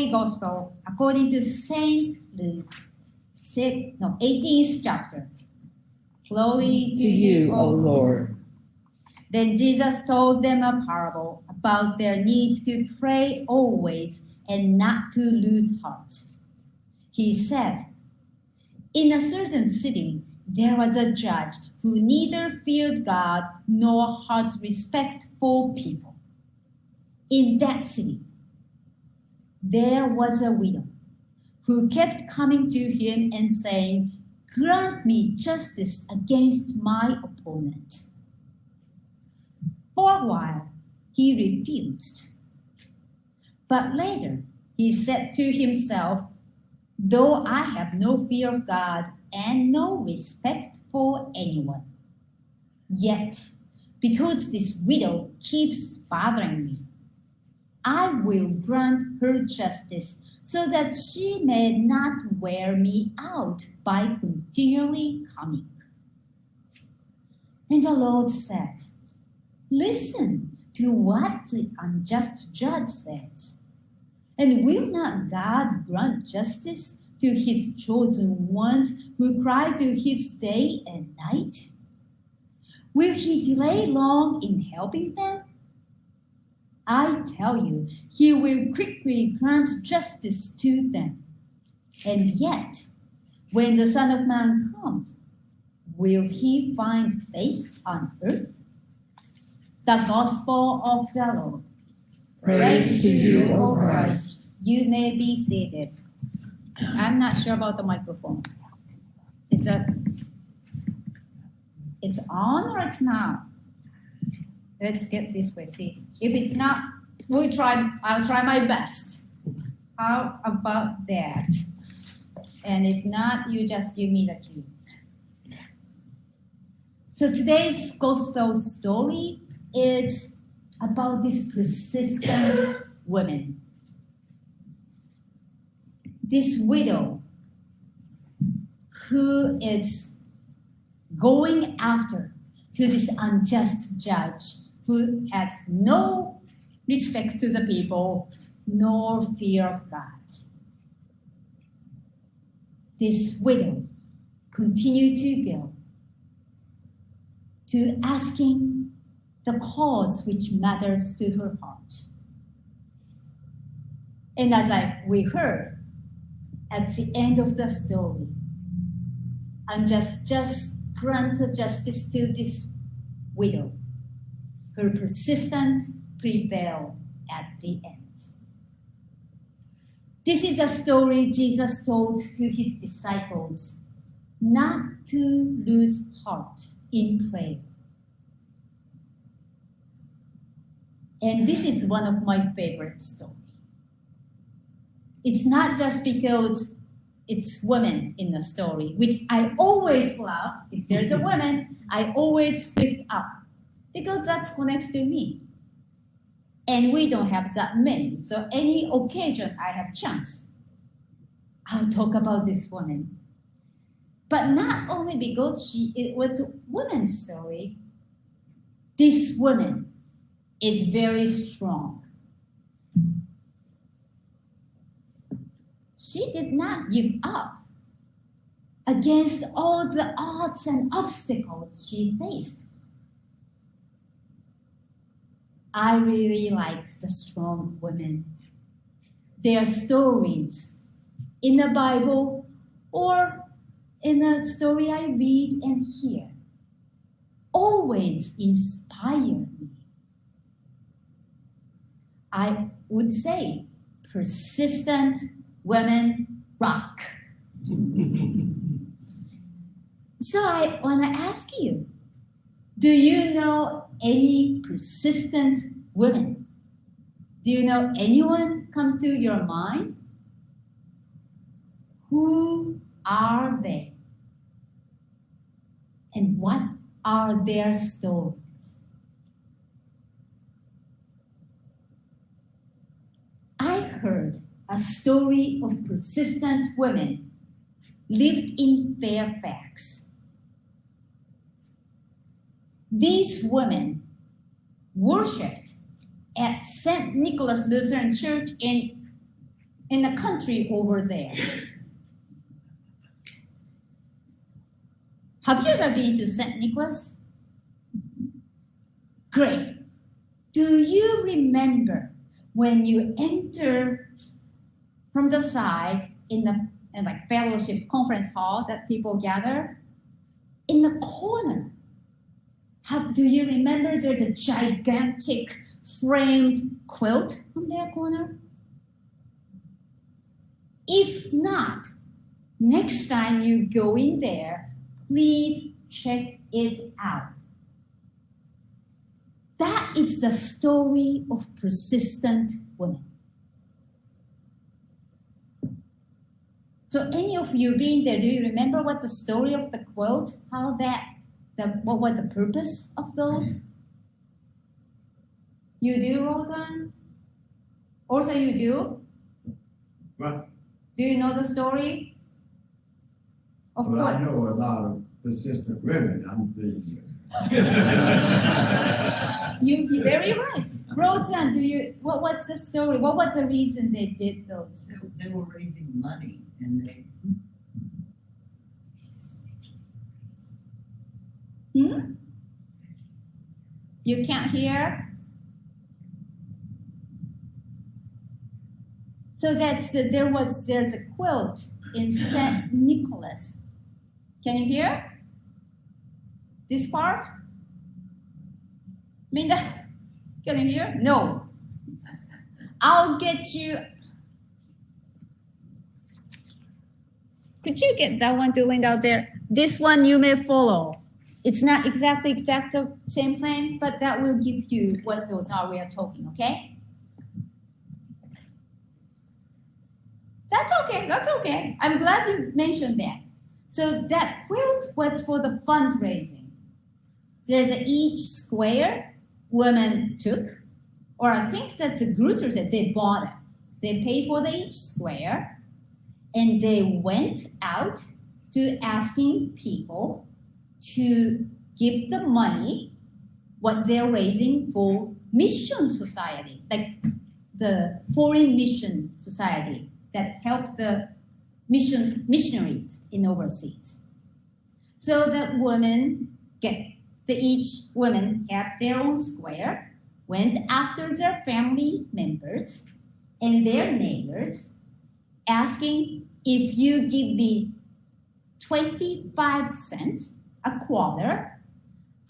Holy Gospel according to Saint Luke, 18th chapter. Glory To you, O Lord. Then Jesus told them a parable about their need to pray always and not to lose heart. He said, in a certain city, there was a judge who neither feared God nor had respect for people. In that city, there was a widow who kept coming to him and saying, grant me justice against my opponent. For a while, he refused. But later, he said to himself, though I have no fear of God and no respect for anyone, yet, because this widow keeps bothering me, I will grant her justice so that she may not wear me out by continually coming. And the Lord said, listen to what the unjust judge says. And will not God grant justice to his chosen ones who cry to his day and night? Will he delay long in helping them? I tell you, he will quickly grant justice to them. And yet, when the Son of Man comes, will he find faith on earth? The Gospel of the Lord. Praise to you, O Christ. You may be seated. I'm not sure about the microphone. It's on or it's not? Let's get this way. See, if it's not, I'll try my best. How about that? And if not, you just give me the cue. So today's gospel story is about this persistent woman. This widow who is going after to this unjust judge who has no respect to the people nor fear of God. This widow continued to go to asking the cause which matters to her heart. And as we heard at the end of the story, and just grant justice to this widow. Her persistence prevailed at the end. This is a story Jesus told to his disciples not to lose heart in prayer. And this is one of my favorite stories. It's not just because it's women in the story, which I always love. If there's a woman, I always lift up because that connects to me. And we don't have that many. So any occasion I have chance, I'll talk about this woman. But not only because it was a woman's story, this woman is very strong. She did not give up against all the odds and obstacles she faced. I really like the strong women. Their stories in the Bible or in a story I read and hear always inspire me. I would say persistent women rock. So I want to ask you, do you know any persistent women? Do you know anyone come to your mind? Who are they? And what are their stories? I heard a story of persistent women lived in Fairfax. These women worshipped at St. Nicholas Lutheran Church in in the country over there. Have you ever been to St. Nicholas? Great. Do you remember when you enter from the side in like fellowship conference hall that people gather? In the corner, do you remember there's a gigantic framed quilt on that corner? If not, next time you go in there, please check it out. That is the story of persistent women. So any of you being there, do you remember what the story of the quilt, what was the purpose of those? You do, Roseanne? Also you do? What? Do you know the story? Of Well, what? I know a lot of persistent women. I'm thinking. You're very right. Roseanne, what's the story? What was the reason they did those? They were raising money, and they You can't hear? So there's a quilt in St. Nicholas. Can you hear? This part? Linda, can you hear? No. I'll get you. Could you get that one to Linda out there? This one you may follow. It's not exactly the same thing, but that will give you what those are we are talking, okay? That's okay. I'm glad you mentioned that. So that quilt was for the fundraising. There's each square women took, or I think that the Grutter said they bought it. They paid for each square, and they went out to asking people to give the money, what they're raising for mission society, like the foreign mission society that help the missionaries in overseas. So that each woman had their own square, went after their family members and their neighbors, asking, if you give me 25 cents a quarter,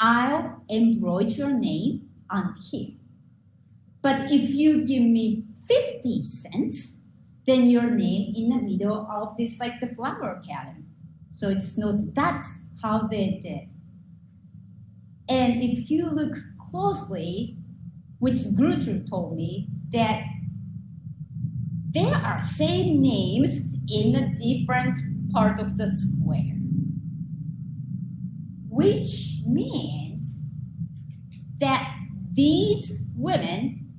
I'll embroider your name on here. But if you give me 50 cents, then your name in the middle of this, like the flower pattern. So that's how they did. And if you look closely, which Grutter told me, that there are same names in a different part of the square, which means that these women,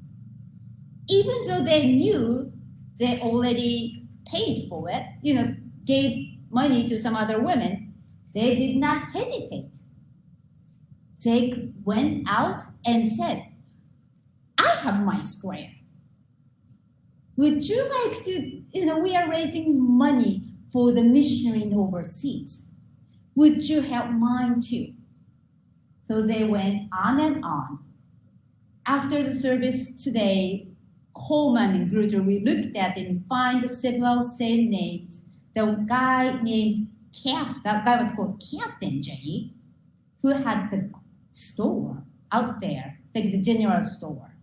even though they knew they already paid for it, gave money to some other women, they did not hesitate. They went out and said, I have my square. Would you like to, we are raising money for the missionary in overseas. Would you help mine too? So they went on and on. After the service today, Coleman and Grutter, we looked at it and find several same names. The guy named that guy was called Captain J, who had the store out there, like the general store.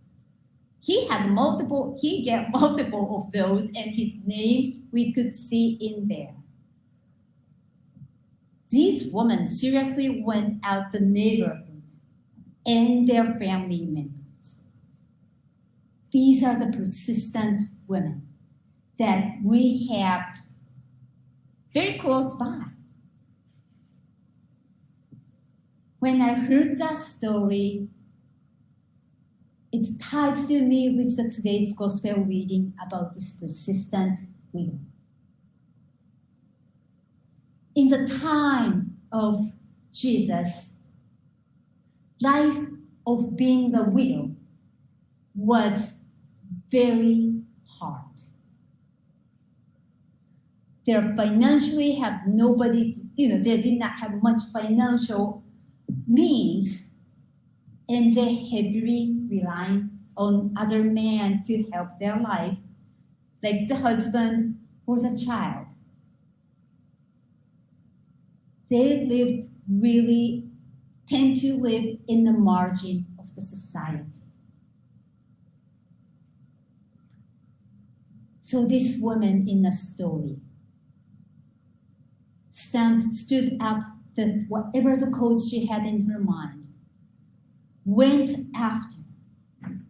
He got multiple of those, and his name we could see in there. These women seriously went out the neighborhood and their family members. These are the persistent women that we have very close by. When I heard that story, it ties to me with today's gospel reading about this persistent widow. In the time of Jesus, life of being a widow was very hard. They financially have nobody, they did not have much financial means, and they heavily relying on other men to help their life, like the husband or the child. They tend to live in the margin of the society. So this woman in the story stood up that whatever the cause she had in her mind, went after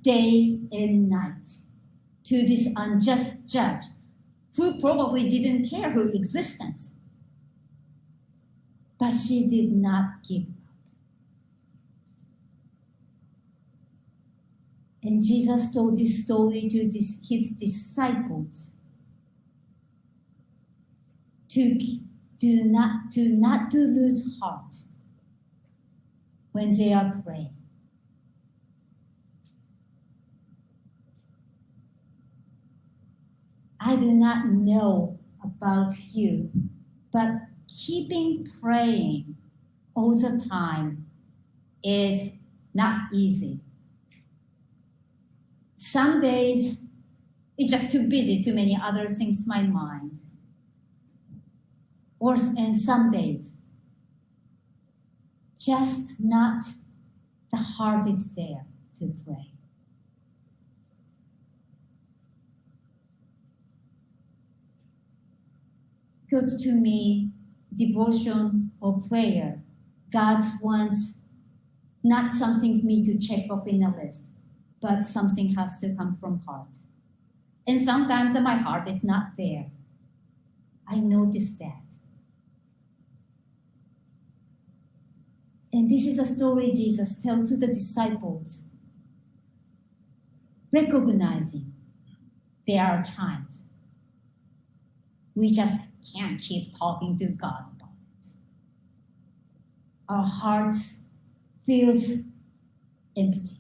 day and night to this unjust judge who probably didn't care her existence. But she did not give up. And Jesus told this story to his disciples to not to lose heart when they are praying. I do not know about you, but keeping praying all the time is not easy. Some days, it's just too busy, too many other things in my mind. And some days, just not the heart is there to pray. Because to me, devotion or prayer, God wants not something me to check off in a list, but something has to come from heart. And sometimes my heart is not there. I notice that. And this is a story Jesus tells to the disciples, recognizing there are times we just can't keep talking to God about it. Our hearts feels empty.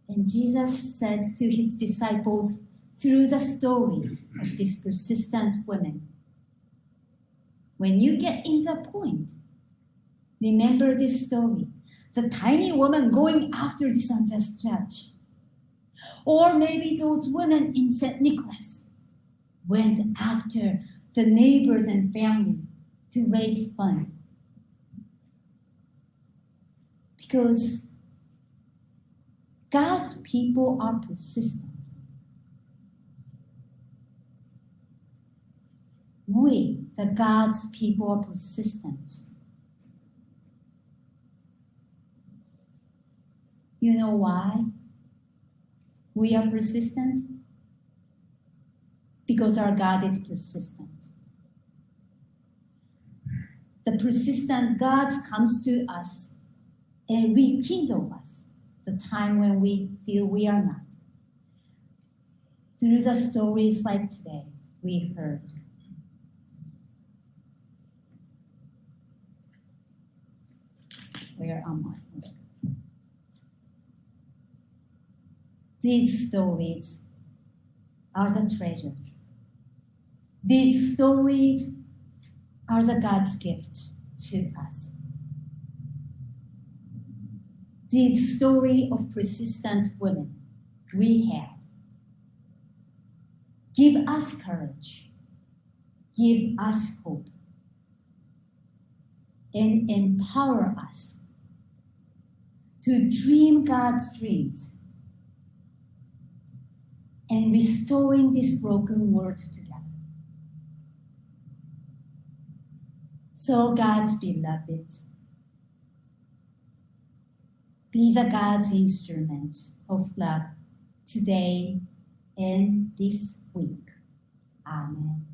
And Jesus said to his disciples through the stories of these persistent women, when you get in the point, remember this story. The tiny woman going after this unjust judge. Or maybe those women in St. Nicholas went after the neighbors and family to raise funds. Because God's people are persistent. We, the God's people, are persistent. You know why we are persistent? Because our God is persistent. The persistent God comes to us and rekindle us the time when we feel we are not. Through the stories like today we heard. Where am I? These stories are the treasures. These stories are the God's gift to us. The story of persistent women we have. Give us courage. Give us hope. And empower us to dream God's dreams and restoring this broken world together. So God's beloved, be the God's instrument of love today and this week. Amen.